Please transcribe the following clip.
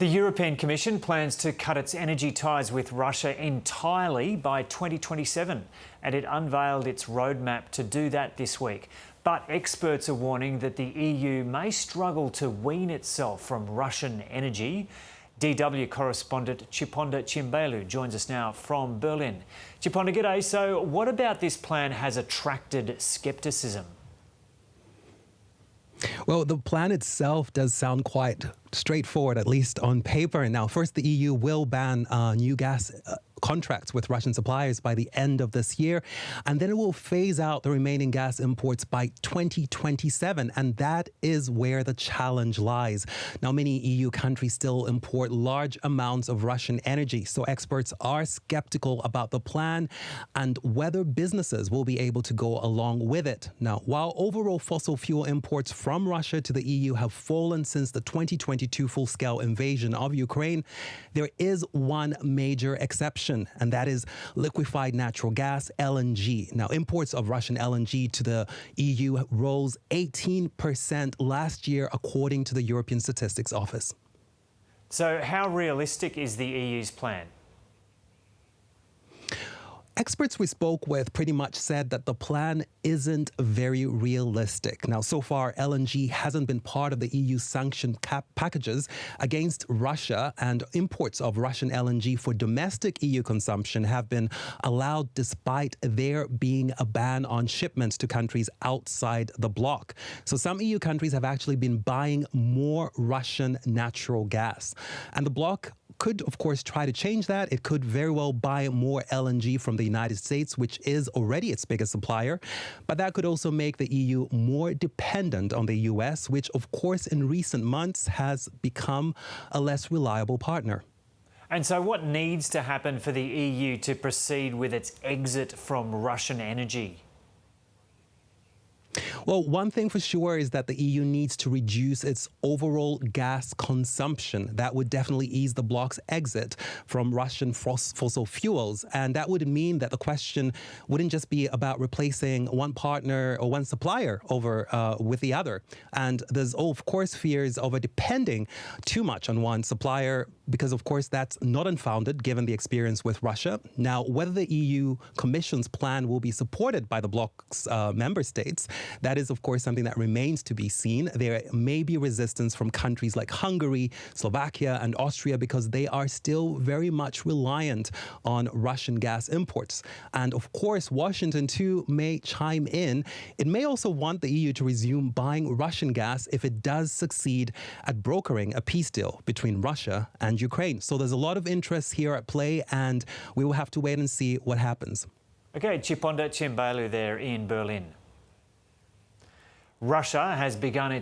The European Commission plans to cut its energy ties with Russia entirely by 2027, and it unveiled its roadmap to do that this week. But experts are warning that the EU may struggle to wean itself from Russian energy. DW correspondent Chiponda Chimbelu joins us now from Berlin. Chiponda, g'day. So what about this plan has attracted scepticism? Well, the plan itself does sound quite straightforward, at least on paper. Now, first, the EU will ban new gas contracts with Russian suppliers by the end of this year, and then it will phase out the remaining gas imports by 2027, and that is where the challenge lies. Now, many EU countries still import large amounts of Russian energy, so experts are skeptical about the plan and whether businesses will be able to go along with it. Now, while overall fossil fuel imports from Russia to the EU have fallen since the 2022 full-scale invasion of Ukraine, there is one major exception, and that is liquefied natural gas, LNG. Now, imports of Russian LNG to the EU rose 18% last year, according to the European Statistics Office. So how realistic is the EU's plan? Experts we spoke with pretty much said that the plan isn't very realistic. Now, so far, LNG hasn't been part of the EU sanction packages against Russia, and imports of Russian LNG for domestic EU consumption have been allowed despite there being a ban on shipments to countries outside the bloc. So some EU countries have actually been buying more Russian natural gas. And the bloc could, of course, try to change that. It could very well buy more LNG from the United States, which is already its biggest supplier. But that could also make the EU more dependent on the US, which, of course, in recent months has become a less reliable partner. And so what needs to happen for the EU to proceed with its exit from Russian energy? Well, one thing for sure is that the EU needs to reduce its overall gas consumption. That would definitely ease the bloc's exit from Russian fossil fuels. And that would mean that the question wouldn't just be about replacing one partner or one supplier over with the other. And there's, of course, fears of depending too much on one supplier, because, of course, that's not unfounded given the experience with Russia. Now, whether the EU Commission's plan will be supported by the bloc's member states, that is, of course, something that remains to be seen. There may be resistance from countries like Hungary, Slovakia, and Austria because they are still very much reliant on Russian gas imports. And, of course, Washington, too, may chime in. It may also want the EU to resume buying Russian gas if it does succeed at brokering a peace deal between Russia and Ukraine. So there's a lot of interest here at play, and we will have to wait and see what happens. Okay, Chiponda Chimbelu there in Berlin. Russia has begun its